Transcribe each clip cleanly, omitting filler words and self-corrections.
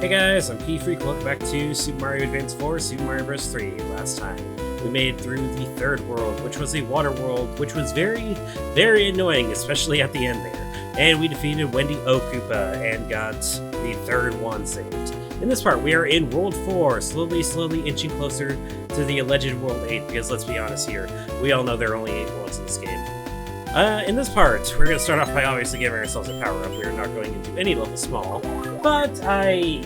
Hey guys, I'm P-Freak. Welcome back to Super Mario Advance 4, Super Mario Bros. 3. Last time, we made it through the third world, which was a water world, which was very, very annoying, especially at the end there. And we defeated Wendy O. Koopa and got the third one saved. In this part, we are in World 4, slowly inching closer to the alleged World 8, because let's be honest here, we all know there are only 8 worlds in this game. In this part, we're going to start off by obviously giving ourselves a power-up. We're not going into any level small, but I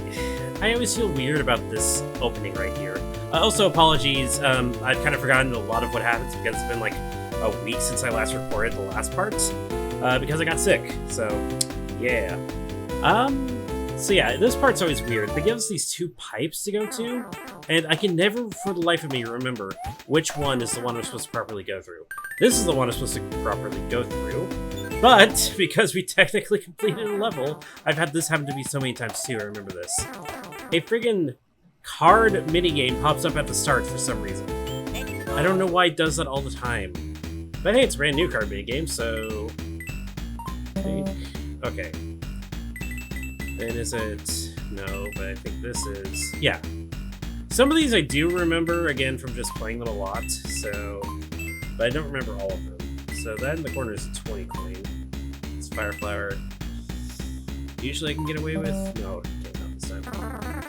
always feel weird about this opening right here. Also, apologies, I've kind of forgotten a lot of what happens because it's been like a week since I last recorded the last part, because I got sick, so yeah. So yeah, this part's always weird. They give us these 2 pipes to go to, and I can never, for the life of me, remember which one is the one I'm supposed to properly go through. This is the one I'm supposed to properly go through, but because we technically completed a level, I've had this happen to me so many times too, I remember this. A friggin' card minigame pops up at the start for some reason. I don't know why it does that all the time. But hey, it's a brand new card minigame, so... Okay. And is it... No, but I think this is... Yeah. Some of these I do remember, again, from just playing them a lot, so... But I don't remember all of them. So that in the corner is a 20 coin. It's Fire Flower. Usually I can get away with... No, okay, not this time.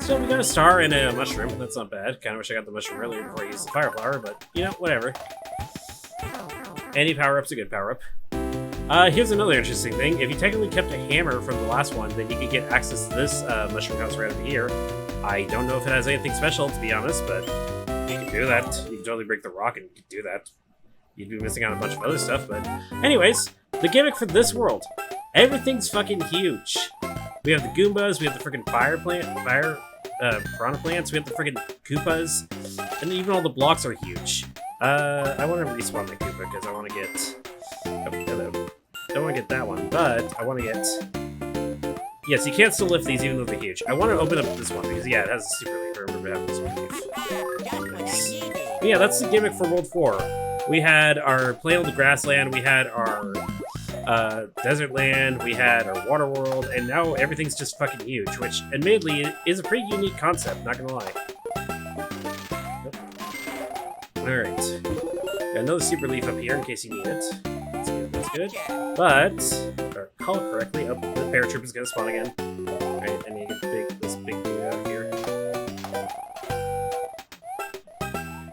So we got a star and a mushroom. That's not bad. Kinda wish I got the mushroom earlier before I used the Fire Flower, but, you know, whatever. Any power-up's a good power-up. Here's another interesting thing. If you technically kept a hammer from the last one, then you could get access to this mushroom house right over here. I don't know if it has anything special, to be honest, but you can do that. You can totally break the rock and do that. You'd be missing out on a bunch of other stuff, but... Anyways, the gimmick for this world. Everything's fucking huge. We have the Goombas, we have the freaking piranha plants, we have the freaking Koopas, and even all the blocks are huge. I want to respawn my Koopa, because I want to get... Oh, hello. Don't want to get that one, but I want to get... Yes, you can't still lift these even though they're huge. I want to open up this one because, yeah, it has a super leaf. I remember having this one leaf. Nice. But yeah, that's the gimmick for World 4. We had our plain old grassland, we had our desert land, we had our water world, and now everything's just fucking huge, which, admittedly, is a pretty unique concept, not gonna lie. Alright. Got another super leaf up here in case you need it. That's good. But, if I recall correctly, the paratroop is gonna spawn again. Alright, I need to get this big dude out of here.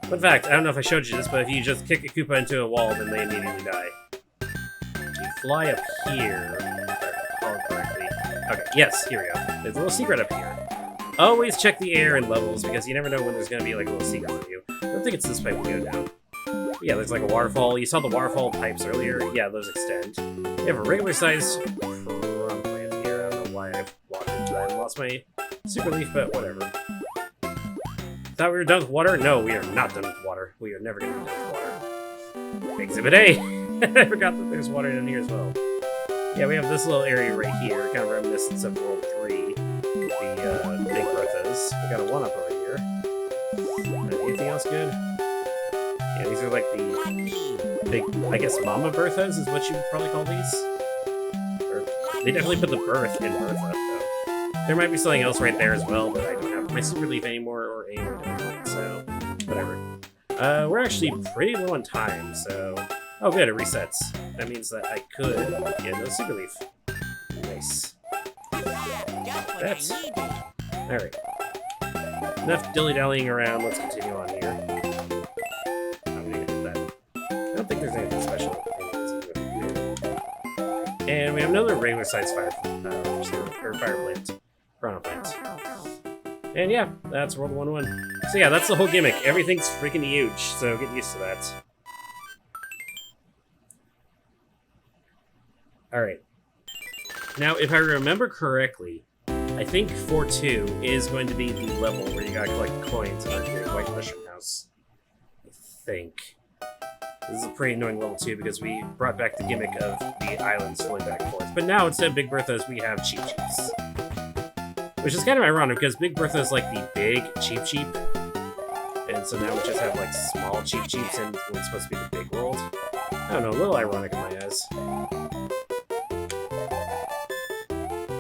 Fun fact, I don't know if I showed you this, but if you just kick a Koopa into a wall, then they immediately die. You fly up here, if I recall correctly. Okay, yes, here we go. There's a little secret up here. Always check the air and levels, because you never know when there's gonna be like a little secret on you. I don't think it's this pipe we go down. Yeah, there's like a waterfall. You saw the waterfall pipes earlier. Yeah, those extend. We have a regular size piranha plant here. I don't know why I've walked into that and lost my super leaf, but whatever. Thought we were done with water? No, we are not done with water. We are never going to be done with water. Exhibit A! I forgot that there's water in here as well. Yeah, we have this little area right here, kind of reminiscent of World 3. The Big Berthas. We got a 1-up over here. Anything else good? Yeah, these are like the big, I guess, Mama Berthas is what you would probably call these. Or, they definitely put the birth in Bertha, though. There might be something else right there as well, but I don't have my super leaf anymore or any more doing, so whatever. We're actually pretty low on time, so... Oh good, it resets. That means that I could get a super leaf. Nice. That's... Alright. Enough dilly-dallying around, let's continue on here. I don't think there's anything special. And we have another regular size fire plant. Piranha plant. And yeah, that's World 1-1. So yeah, that's the whole gimmick. Everything's freaking huge, so get used to that. Alright. Now, if I remember correctly, I think 4-2 is going to be the level where you gotta collect coins in order to get a White Mushroom House. I think. This is a pretty annoying level too because we brought back the gimmick of the islands flowing back and forth. But now instead of Big Berthas, we have Cheep Cheeps. Which is kind of ironic because Big Bertha is like the big Cheep Cheep. And so now we just have like small Cheep Cheeps in what's supposed to be the big world. I don't know, a little ironic in my eyes.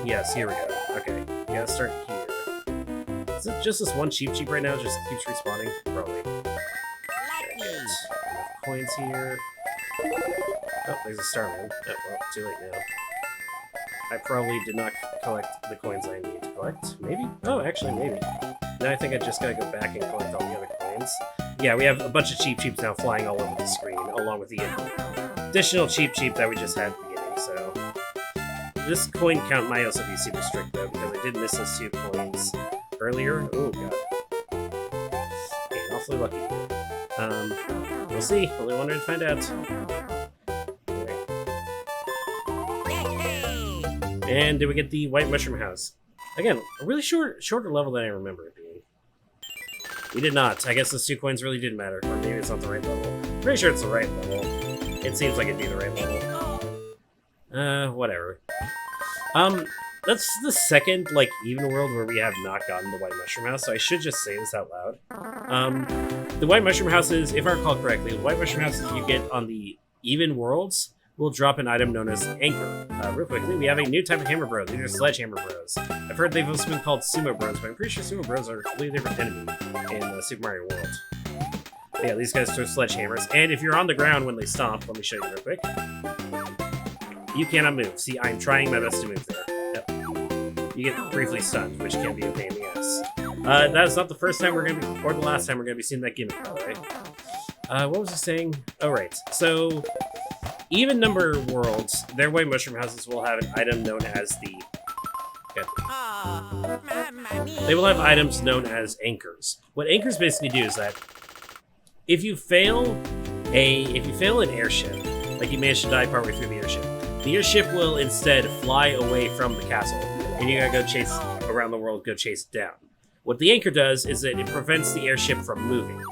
Yes, here we go. Okay, we gotta start here. Is it just this one Cheep Cheep right now? It just keeps respawning? Probably. Enough coins here. Oh, there's a Starman. Oh, well, too late now. I probably did not collect the coins I need to collect. Maybe? Oh, actually, maybe. Now I think I just gotta go back and collect all the other coins. Yeah, we have a bunch of Cheep Cheeps now flying all over the screen, along with the additional Cheep Cheep that we just had at the beginning, so... This coin count might also be super strict, though, because I did miss those 2 coins earlier. Oh, god. Getting awfully lucky. We'll see. Only one way to find out. And did we get the White Mushroom House? Again, a really shorter level than I remember it being. We did not. I guess those 2 coins really didn't matter. Or maybe it's not the right level. Pretty sure it's the right level. It seems like it'd be the right level. Whatever. That's the second, like, even world where we have not gotten the White Mushroom House, so I should just say this out loud. The White Mushroom Houses, if I recall correctly, the White Mushroom Houses you get on the even worlds will drop an item known as Anchor. Real quickly, we have a new type of Hammer Bro. These are Sledgehammer Bros. I've heard they've also been called Sumo Bros, but I'm pretty sure Sumo Bros are a completely different enemy in Super Mario World. But yeah, these guys throw sledgehammers, and if you're on the ground when they stomp, let me show you real quick. You cannot move. See, I'm trying my best to move there. Yep. You get briefly stunned, which can be a pain in the ass. That is not the first time we're going to be, or the last time we're going to be seeing that gimmick, by the way. What was I saying? Oh, right. So, even number worlds, their White Mushroom Houses will have an item known as the... They will have items known as anchors. What anchors basically do is that if you fail an airship, like you manage to die partway through the airship will instead fly away from the castle, and you gotta go chase around the world, go chase it down. What the anchor does is that it prevents the airship from moving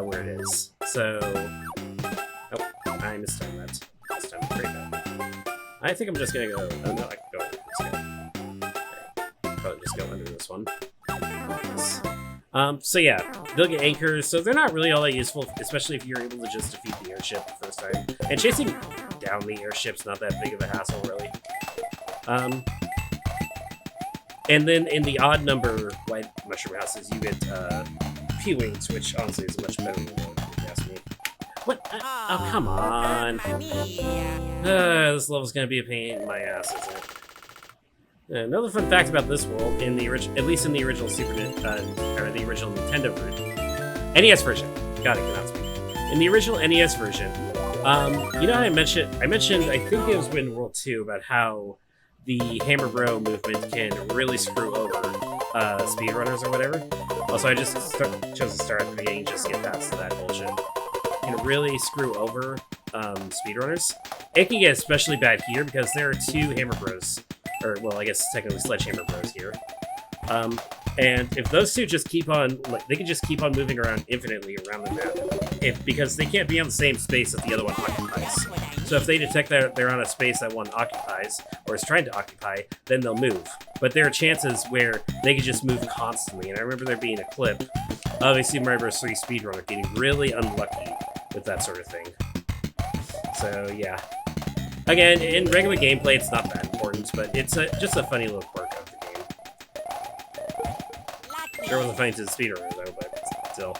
where it is. So, oh, I mistimed that. This time, great bad. I think I'm just gonna go. Oh no, I can go under this guy. Okay. Probably just go under this one. Yes. So yeah, they'll get anchors, so they're not really all that useful, especially if you're able to just defeat the airship the first time. And chasing down the airship's not that big of a hassle, really. And then in the odd number White Mushroom Houses, you get P-Wings, which honestly is much better than one, if you ask me. What? Oh, come on. This level's gonna be a pain in my ass, isn't it? Another fun fact about this world, at least in the original the original Nintendo version, NES version. God, I cannot speak. In the original NES version, you know how I mentioned, I think it was in World 2, about how the Hammer Bro movement can really screw over speedrunners or whatever. Also, I just chose to start at the beginning just to get past that bullshit. Can really screw over speedrunners. It can get especially bad here because there are 2 Hammer Bros. Or, well, I guess technically Sledgehammer Bros here. And if those 2 just keep on, like, they can just keep on moving around infinitely around the map, because they can't be on the same space that the other one occupies. So if they detect that they're on a space that one occupies, or is trying to occupy, then they'll move. But there are chances where they can just move constantly, and I remember there being a clip of a Super Mario Bros. 3 speedrunner getting really unlucky with that sort of thing. So, yeah. Again, in regular gameplay, it's not that important, but it's just a funny little quirk of the game. Sure wasn't funny to the speedrunner, though, but still.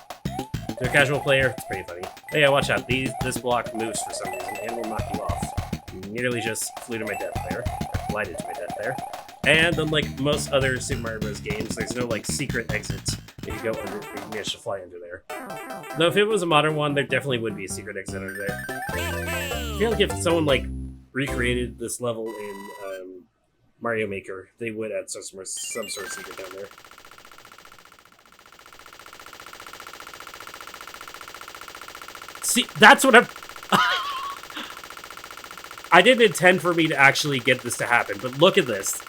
To a casual player, it's pretty funny. But yeah, watch out. This block moves for some reason and will knock you off. Nearly just flew to my death there. Or glided to my death there. And unlike most other Super Mario Bros. Games, there's no, like, secret exits if you go under, if you manage to fly under there. Though if it was a modern one, there definitely would be a secret exit under there. I feel like if someone, like, recreated this level in Mario Maker, they would add some sort of secret down there. See, that's what I'm... I didn't intend for me to actually get this to happen, but look at this.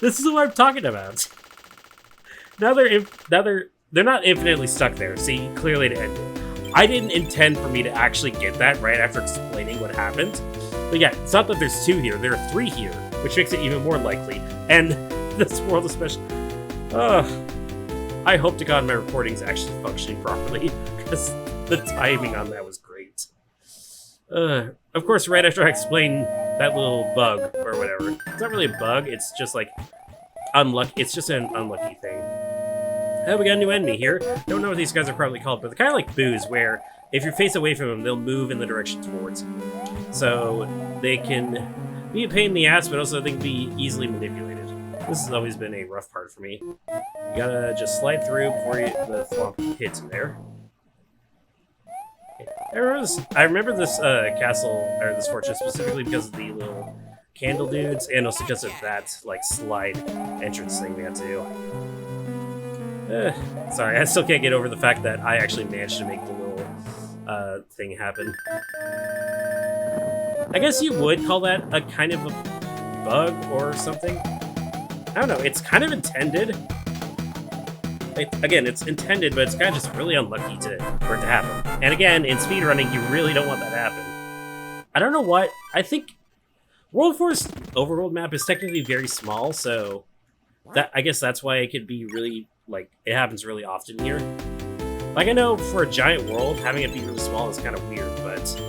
This is what I'm talking about. Now they're not infinitely stuck there. See, clearly it ended. I didn't intend for me to actually get that right after explaining what happened. But yeah, it's not that there's 2 here, there are 3 here, which makes it even more likely. And this world especially... I hope to God my recording's actually functioning properly, because the timing on that was great. Of course, right after I explain that little bug, or whatever. It's not really a bug, it's just like... It's just an unlucky thing. Oh, we got a new enemy here. Don't know what these guys are probably called, but they're kind of like boos, where if you're face away from them, they'll move in the direction towards you. So they can be a pain in the ass, but also they can be easily manipulated. This has always been a rough part for me. You gotta just slide through before the thwomp hits you there. I remember this castle, or this fortress, specifically because of the little candle dudes, and also because of that, like, slide entrance thing we had to do. Sorry, I still can't get over the fact that I actually managed to make the little thing happen. I guess you would call that a kind of a bug or something. I don't know, it's kind of intended. Again, it's intended, but it's kind of just really unlucky for it to happen. And again, in speedrunning, you really don't want that to happen. I don't know what, I think World 4's overworld map is technically very small, so I guess that's why it could be really, like, it happens really often here. Like, I know for a giant world, having it be really small is kind of weird, but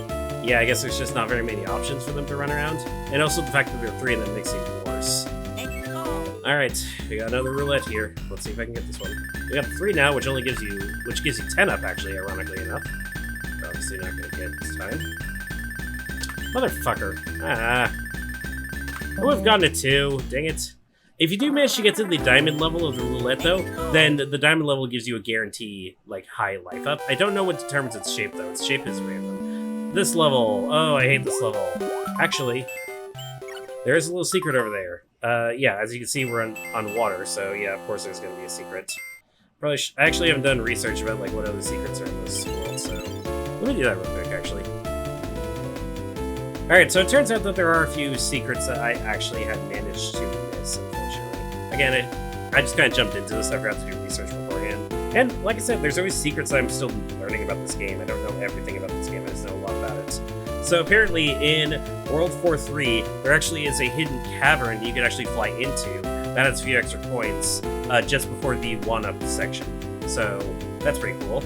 yeah, I guess there's just not very many options for them to run around. And also the fact that there are 3 of them makes it even worse. Alright, we got another roulette here. Let's see if I can get this one. We got 3 now, which gives you 10 up, actually, ironically enough. We're obviously not gonna get this time. Motherfucker. I would have gotten a 2. Dang it. If you do manage to get to the diamond level of the roulette, though, then the diamond level gives you a guarantee, like, high life up. I don't know what determines its shape, though. Its shape is random. This level. Oh, I hate this level. Actually, there is a little secret over there. Yeah, as you can see, we're on water, so yeah, of course there's going to be a secret. Probably I actually haven't done research about, like, what other secrets are in this world, so let me do that real quick, actually. Alright, so it turns out that there are a few secrets that I actually had managed to miss, unfortunately. Again, I just kind of jumped into this, I forgot to do research beforehand. And, like I said, there's always secrets that I'm still learning about this game. I don't know everything about this game, I just know a lot about it. So apparently in World 4.3, there actually is a hidden cavern you can actually fly into that has a few extra coins just before the 1-up section. So that's pretty cool.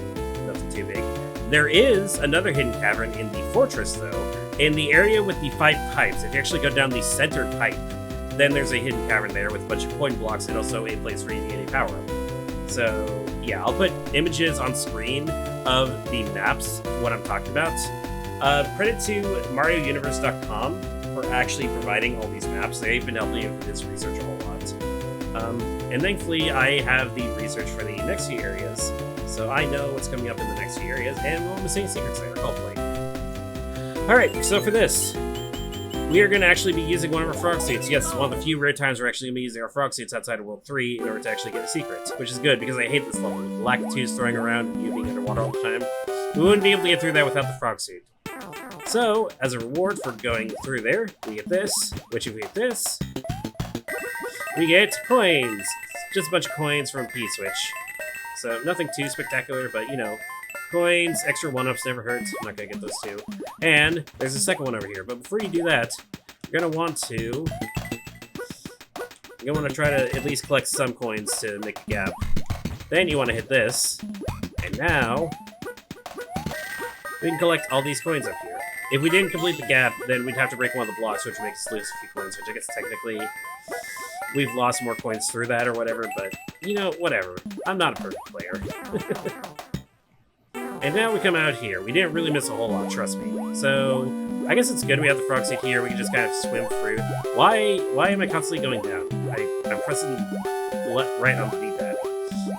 Nothing too big. There is another hidden cavern in the fortress, though, in the area with the 5 pipes. If you actually go down the centered pipe, then there's a hidden cavern there with a bunch of coin blocks and also a place for you to get a power-up. So yeah, I'll put images on screen of the maps, what I'm talking about. Credit to MarioUniverse.com for actually providing all these maps. They've been helping me with this research a whole lot. And thankfully, I have the research for the next few areas, so I know what's coming up in the next few areas, and we'll miss any secrets there, hopefully. Alright, so for this, we are going to actually be using one of our frog suits. Yes, one of the few rare times we're actually going to be using our frog suits outside of World 3 in order to actually get a secret, which is good, because I hate this level. With Lakitus throwing around and you being underwater all the time. We wouldn't be able to get through that without the frog suit. So, as a reward for going through there, we get this, which if we get this, we get coins! Just a bunch of coins from P-Switch. So, nothing too spectacular, but, you know, coins, extra 1-ups never hurts. I'm not gonna get those 2. And there's a second one over here, but before you do that, you're gonna want to try to at least collect some coins to make a gap. Then you want to hit this, and now we can collect all these coins up here. If we didn't complete the gap, then we'd have to break one of the blocks, which makes us lose a few coins, which I guess technically we've lost more coins through that or whatever, but, you know, whatever. I'm not a perfect player. And now we come out here. We didn't really miss a whole lot, trust me. So, I guess it's good we have the frog suit here. We can just kind of swim through. Why am I constantly going down? I'm pressing right on the D-pad.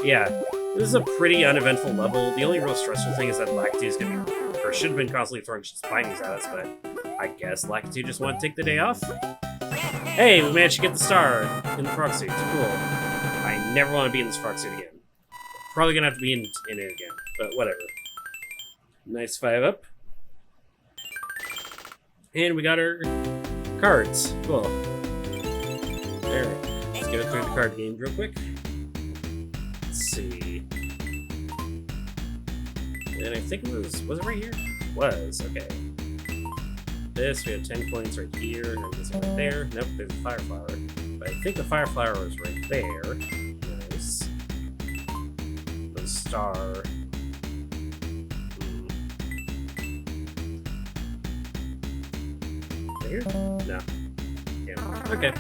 Yeah, this is a pretty uneventful level. The only real stressful thing is that Lakitu is going to be, or should have been constantly throwing spinies at us, but I guess Lakitu just want to take the day off. Hey, we managed to get the star in the frog suit. Cool. I never want to be in this frog suit again. Probably going to have to be in it again, but whatever. Nice 5-up. And we got our cards. Cool. Alright, let's go through the card game real quick. Let's see. And I think it was it right here? It was, okay. This, we have 10 coins right here, and this one right there. Nope, there's a fire flower. But I think the fire flower was right there. Nice. The star. Here? No. Yeah. Okay.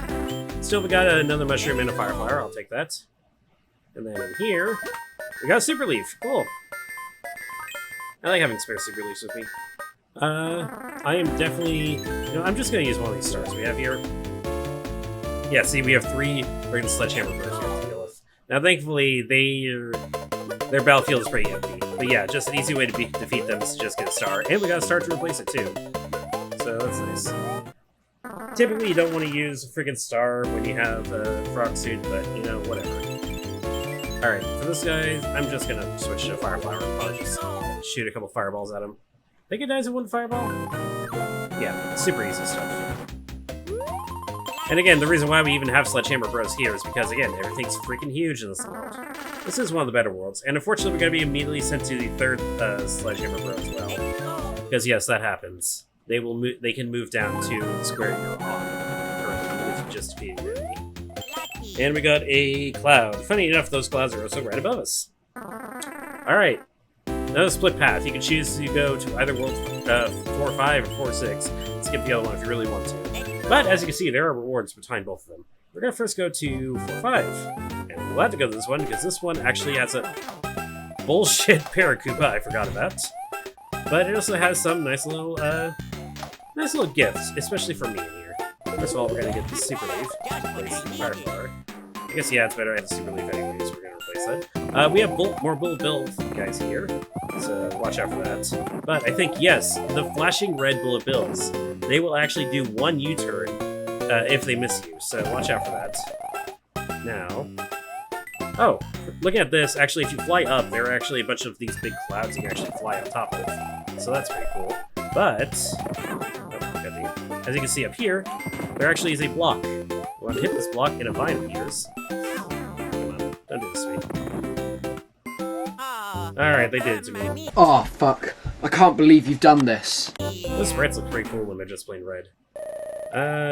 Still, we got another mushroom and a fire flower. I'll take that. And then in here, we got a Super Leaf. Cool. I like having spare Super Leaves with me. I am definitely... You know, I'm just going to use one of these stars we have here. Yeah, see, we have 3 freaking Sledgehammer Bros we have to deal with. Now, thankfully, their battlefield is pretty empty. But yeah, just an easy way to defeat them is to just get a star. And we got a star to replace it, too. So that's nice. Typically, you don't want to use a freaking star when you have a frog suit, but, you know, whatever. Alright, for this guy, I'm just going to switch to Fire Flower and probably just shoot a couple fireballs at him. Think it dies in one fireball? Yeah, super easy stuff. And again, the reason why we even have Sledgehammer Bros here is because, again, everything's freaking huge in this world. This is one of the better worlds, and unfortunately we're going to be immediately sent to the 3rd Sledgehammer Bros as well. Because yes, that happens. They can move down to the square you're on, or if you just defeated the enemy. And we got a cloud. Funny enough, those clouds are also right above us. Alright. Now the split path. You can choose to go to either world 4-5 or 4-6. Skip the other one if you really want to. But as you can see, there are rewards behind both of them. We're going to first go to 4-5. And I'm glad to go to this one, because this one actually has a bullshit Paracupa I forgot about. But it also has some nice little gifts, especially for me in here. First of all, we're going to get the Super Leaf. Replace the Fire Flower. I guess, yeah, it's better I have the Super Leaf anyways, so we're going to replace that. We have more Bullet Bill guys here, so watch out for that. But I think, yes, the flashing red Bullet Bills, they will actually do 1 U-turn if they miss you, so watch out for that. Now... Oh, looking at this, actually, if you fly up, there are actually a bunch of these big clouds you can actually fly on top of. So that's pretty cool. But, as you can see up here, there actually is a block. You want to hit this block and a vine appears. Come on, don't do this to me. Alright, they did it to me. Oh, fuck. I can't believe you've done this. Those sprites look pretty cool when they're just plain red.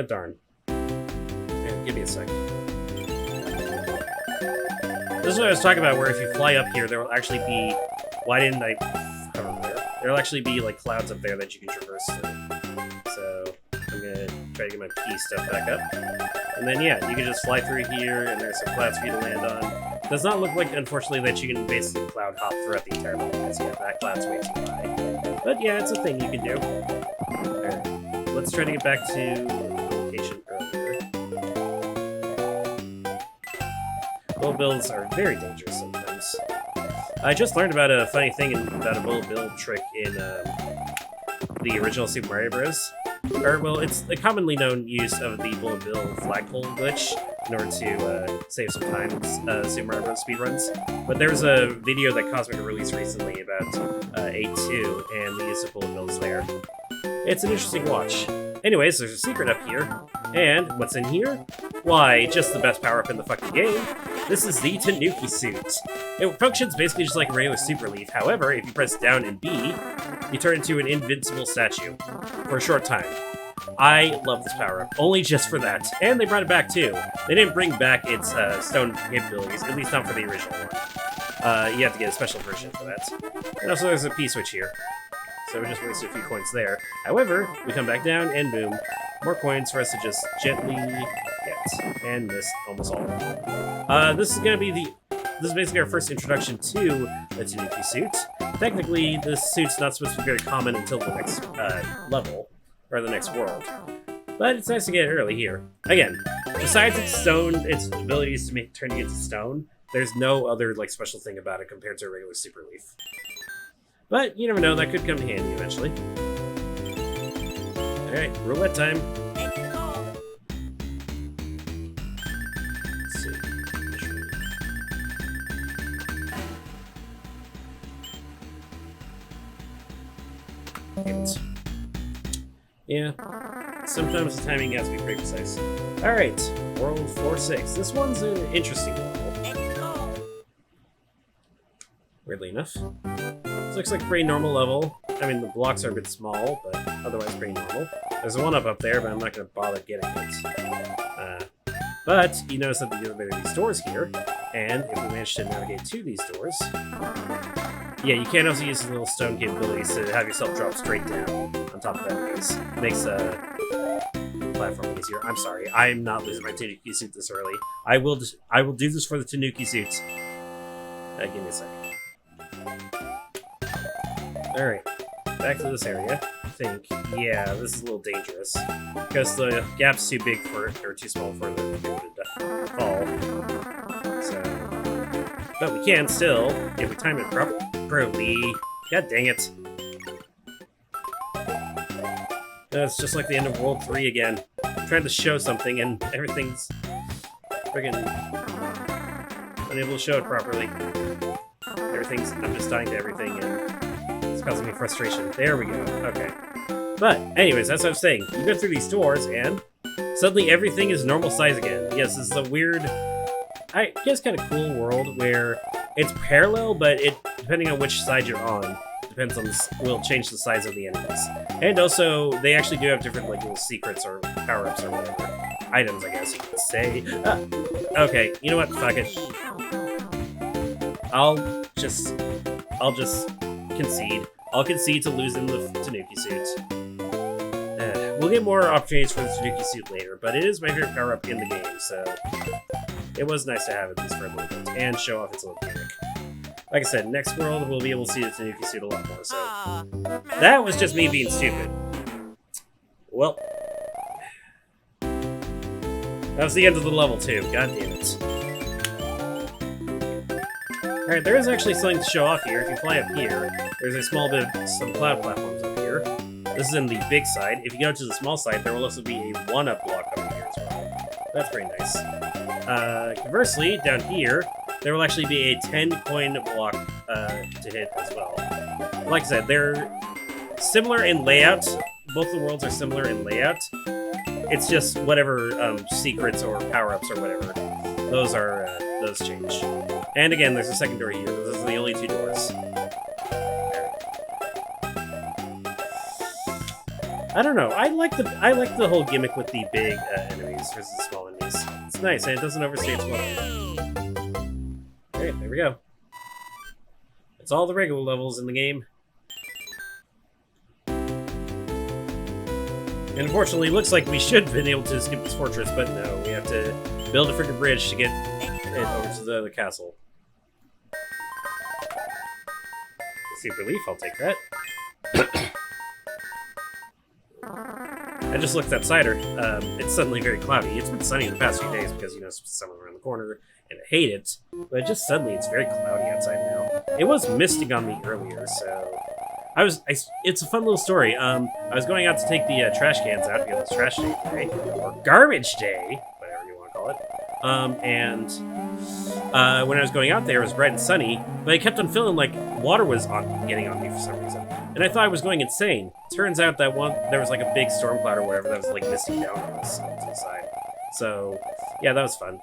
Darn. Yeah, give me a sec. This is what I was talking about, where if you fly up here, there will actually be... Why didn't I... There will actually be, like, clouds up there that you can traverse through. So, I'm gonna try to get my P stuff back up. And then, yeah, you can just fly through here, and there's some clouds for you to land on. Does not look like, unfortunately, that you can basically cloud hop throughout the entire level, because, yeah, that cloud's way too high. But, yeah, it's a thing you can do. Alright, let's try to get back to the location earlier. Bullet bills are very dangerous sometimes. I just learned about a funny thing about a bullet bill trick in the original Super Mario Bros. Or, well, it's a commonly known use of the bullet bill flagpole glitch in order to save some time in Super Mario Bros. Speedruns. But there was a video that Cosmic released recently about 8-2 and the use of bullet bills there. It's an interesting watch. Anyways, there's a secret up here. And what's in here? Why, just the best power-up in the fucking game. This is the Tanuki suit. It functions basically just like a regular Super Leaf. However, if you press down and B, you turn into an invincible statue for a short time. I love this power-up, only just for that. And they brought it back too. They didn't bring back its stone capabilities, at least not for the original one. You have to get a special version for that. And also there's a P-switch here. So we just wasted a few coins there. However, we come back down and boom, more coins for us to just gently get and miss almost all of them. This is basically our first introduction to the Tanuki suit. Technically, this suit's not supposed to be very common until the next level, or the next world. But it's nice to get it early here. Again, besides its abilities to turn you into stone, there's no other like special thing about it compared to a regular Super Leaf. But you never know, that could come in handy eventually. Alright, roulette time. Let's see. Yeah, sometimes the timing has to be pretty precise. Alright, World 4-6. This one's an interesting level. Weirdly enough. This looks like a pretty normal level. I mean, the blocks are a bit small, but otherwise pretty normal. There's one up there, but I'm not going to bother getting it. But you notice that there are these doors here, and if we manage to navigate to these doors... Yeah, you can also use the little stone capabilities to have yourself drop straight down on top of enemies. It makes platform easier. I'm sorry, I'm not losing my Tanuki suit this early. I will do this for the Tanuki suit. Give me a second. Alright, back to this area. I think, yeah, this is a little dangerous. Because the gap's too big for it, or too small for the people to fall. So, but we can still, if we time it properly. God dang it. It's just like the end of World 3 again. I'm trying to show something and everything's friggin' unable to show it properly. I'm just dying to everything and it's causing me frustration. There we go. Okay. But, anyways, that's what I was saying. You go through these doors and suddenly everything is normal size again. Yes, this is a weird, I guess kind of cool world where it's parallel, but it, depending on which side you're on, depends on will change the size of the enemies. And also, they actually do have different like little secrets or power-ups or whatever. Items, I guess you could say. Okay, you know what? Fuck it. I'll just concede. I'll concede to losing the Tanuki suit. We'll get more opportunities for the Tanuki suit later, but it is my favorite power-up in the game, so it was nice to have it at least for a little bit and show off its little gimmick. Like I said, next world we'll be able to see the Tanuki suit a lot more, so that was just me being stupid. Well, that was the end of the level too. God damn it. Alright, there is actually something to show off here. If you fly up here, there's a small bit of some cloud platforms up here. This is in the big side. If you go to the small side, there will also be a 1-up block up here as well. That's pretty nice. Conversely, down here, there will actually be a 10-coin block to hit as well. Like I said, they're similar in layout. Both the worlds are similar in layout. It's just whatever secrets or power-ups or whatever. Those change. And again, there's a second door here. Those are the only 2 doors. I don't know. I like the whole gimmick with the big enemies versus the small enemies. It's nice, and it doesn't overstay its welcome. Alright, there we go. It's all the regular levels in the game. And unfortunately, it looks like we should have been able to skip this fortress, but no, we have to build a freaking bridge to get it over to the castle. Super Leaf, I'll take that. I just looked outside her. It's suddenly very cloudy. It's been sunny the past few days because, you know, summer around the corner, and I hate it. But just suddenly, it's very cloudy outside now. It was misting on me earlier, so it's a fun little story. I was going out to take the trash cans out because it's trash day today, or garbage day, whatever you want to call it. When I was going out there, it was bright and sunny, but I kept on feeling like water was getting on me for some reason. And I thought I was going insane. Turns out that there was like a big storm cloud or whatever that was like misting down on us to the side. So, yeah, that was fun.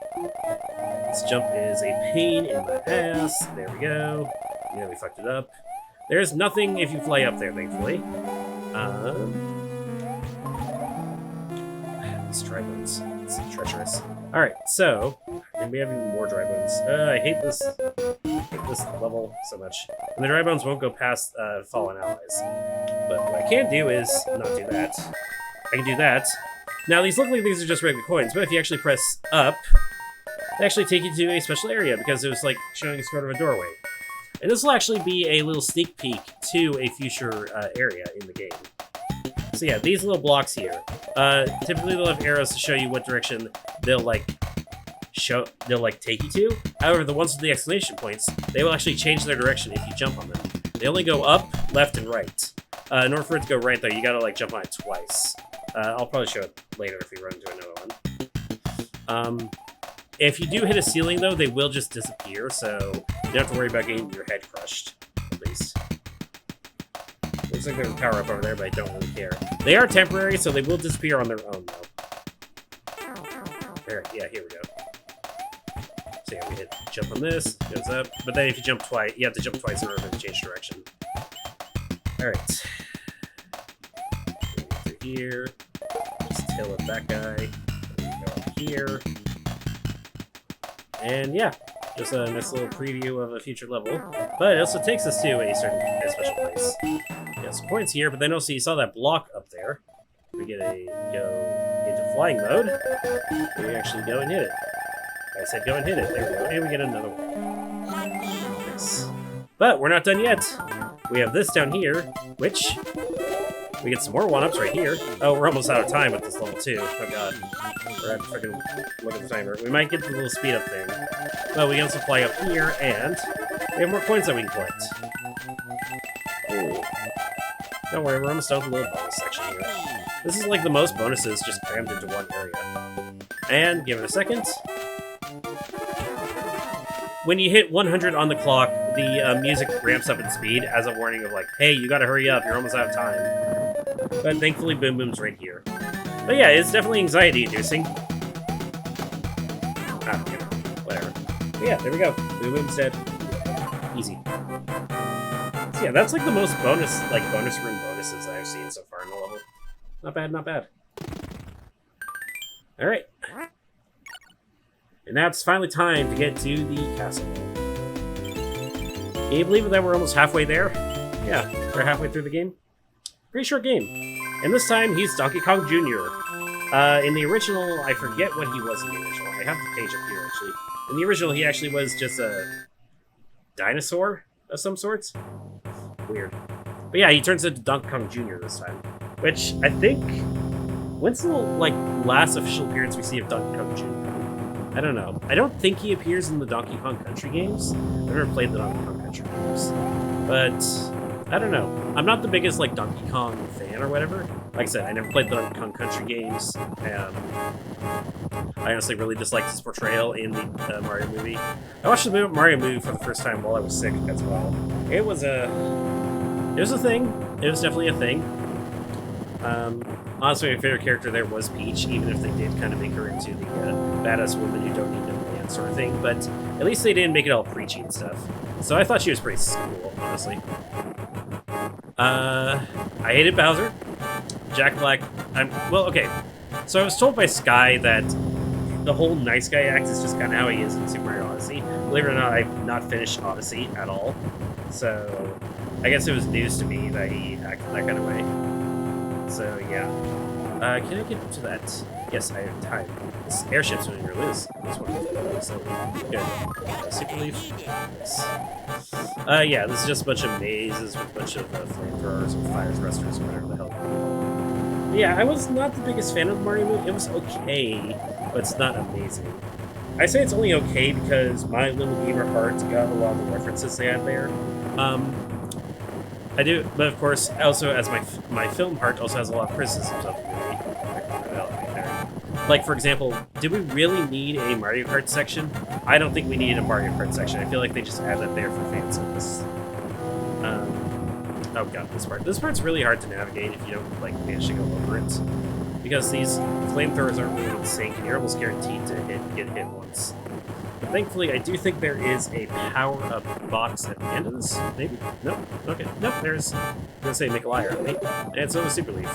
This jump is a pain in the ass. There we go. Nearly fucked it up. There's nothing if you fly up there, thankfully. These dry bones. It's treacherous. Alright, so, and we have even more dry bones. I hate this level so much. And the dry bones won't go past fallen allies. But what I can do is not do that. I can do that. Now, these look like these are just regular coins, but if you actually press up, they actually take you to a special area because it was like showing sort of a doorway. And this will actually be a little sneak peek to a future area in the game. So yeah, these little blocks here. Typically they'll have arrows to show you what direction they'll take you to. However, the ones with the exclamation points, they will actually change their direction if you jump on them. They only go up, left, and right. In order for it to go right, though, you gotta like jump on it twice. I'll probably show it later if we run into another one. If you do hit a ceiling, though, they will just disappear, so you don't have to worry about getting your head crushed, at least. Looks like there's a power-up over there, but I don't really care. They are temporary, so they will disappear on their own, though. There, yeah, here we go. So yeah, we hit jump on this, goes up, but then if you jump twice, you have to jump twice in order to change direction. Alright. Through here. Just tail up that guy. Go up here. And yeah, just a nice little preview of a future level. But it also takes us to a special place. Got some points here, but then also you saw that block up there. We get go into flying mode. We actually go and hit it. I said go and hit it. There we go. And we get another one. But we're not done yet. We have this down here, which we get some more 1-ups right here. Oh, we're almost out of time with this level 2. Oh god. We're at freaking look at the timer. We might get the little speed up thing. But we can also fly up here, and we have more coins that we can collect. Ooh. Don't worry, we're almost done with the little bonus section here. This is like the most bonuses just crammed into one area. And give it a second. When you hit 100 on the clock, the music ramps up in speed as a warning of like, hey, you gotta hurry up, you're almost out of time. But thankfully, Boom Boom's right here. But yeah, it's definitely anxiety-inducing. Whatever. But yeah, there we go. Boom Boom's dead. Easy. So yeah, that's like the most bonus room bonuses I've seen so far in the level. Not bad, not bad. Alright. And now it's finally time to get to the castle. Can you believe that we're almost halfway there? Yeah, we're halfway through the game. Pretty short game. And this time, he's Donkey Kong Jr. In the original, I forget what he was in the original. I have the page up here, actually. In the original, he actually was just a dinosaur of some sorts. Weird. But yeah, he turns into Donkey Kong Jr. this time. Which, I think... When's the, last official appearance we see of Donkey Kong Jr.? I don't know. I don't think he appears in the Donkey Kong Country games. I've never played the Donkey Kong Country games. But, I don't know. I'm not the biggest, Donkey Kong fan or whatever. Like I said, I never played the Donkey Kong Country games. And I honestly really disliked his portrayal in the Mario movie. I watched the Mario movie for the first time while I was sick as well. It was a thing. It was definitely a thing. Honestly, my favorite character there was Peach, even if they did kind of make her into the badass woman who don't need no man sort of thing. But at least they didn't make it all preachy and stuff. So I thought she was pretty cool, honestly. I hated Bowser. Jack Black. Well, okay. So I was told by Sky that the whole nice guy act is just kind of how he is in Super Mario Odyssey. Believe it or not, I've not finished Odyssey at all. So I guess it was news to me that he acted that kind of way. So, yeah. Can I get to that? Yes, I have time. This airship's moving really loose. This one so good. Super Leaf. Yes. Yeah, this is just a bunch of mazes with a bunch of flamethrowers or fire thrusters or whatever the hell. Yeah, I was not the biggest fan of the Mario movie. It was okay, but it's not amazing. I say it's only okay because my little gamer heart got a lot of the references they had there. I do, but of course, also as my film heart also has a lot of criticisms of the movie. Like, for example, did we really need a Mario Kart section? I don't think we needed a Mario Kart section. I feel like they just added it there for fan service. Oh god, this part. This part's really hard to navigate if you don't, manage to go over it. Because these flamethrowers aren't really in sync, and you're almost guaranteed to get hit once. But thankfully, I do think there is a power-up box at the end of this. Maybe? Nope. Okay. Nope, there's... I'm gonna say Nikolai, right? And so was Super Leaf.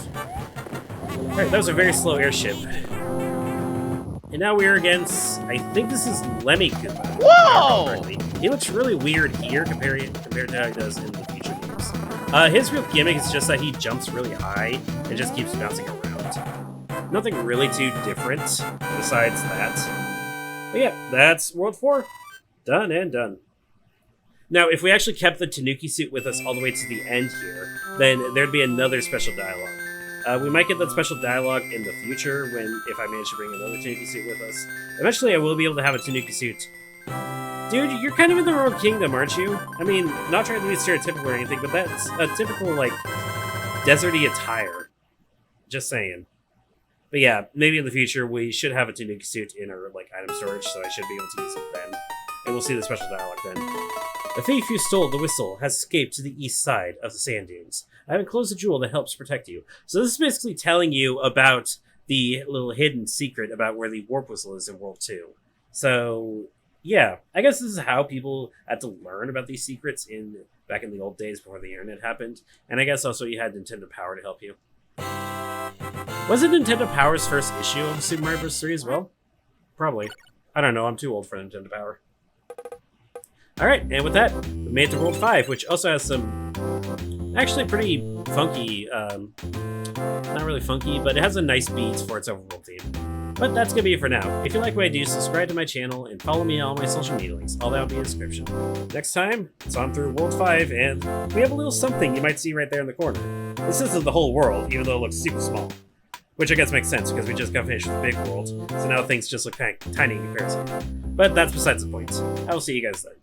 Alright, that was a very slow airship. And now we're against... I think this is Lemmy Koopa. Whoa! He looks really weird here compared to how he does in the future games. His real gimmick is just that he jumps really high and just keeps bouncing around. Nothing really too different besides that. But yeah, that's World 4. Done and done. Now, if we actually kept the Tanuki suit with us all the way to the end here, then there'd be another special dialogue. We might get that special dialogue in the future if I manage to bring another Tanuki suit with us. Eventually, I will be able to have a Tanuki suit. Dude, you're kind of in the wrong kingdom, aren't you? I mean, not trying to be stereotypical or anything, but that's a typical, deserty attire. Just saying. But yeah, maybe in the future we should have a Tanuki suit in our item storage, so I should be able to use it then. And we'll see the special dialogue then. The thief who stole the whistle has escaped to the east side of the sand dunes. I have enclosed a jewel that helps protect you. So this is basically telling you about the little hidden secret about where the warp whistle is in World 2. So yeah, I guess this is how people had to learn about these secrets back in the old days before the internet happened. And I guess also you had Nintendo Power to help you. Was it Nintendo Power's first issue of Super Mario Bros. 3 as well? Probably. I don't know, I'm too old for Nintendo Power. Alright, and with that, we made it to World 5, which also has some actually pretty funky, not really funky, but it has a nice beat for its overworld theme. But that's gonna be it for now. If you like what I do, subscribe to my channel and follow me on all my social media links. All that will be in the description. Next time, it's on through World 5, and we have a little something you might see right there in the corner. This isn't the whole world, even though it looks super small. Which I guess makes sense, because we just got finished with the big world, so now things just look kind of tiny in comparison. But that's besides the point. I will see you guys then.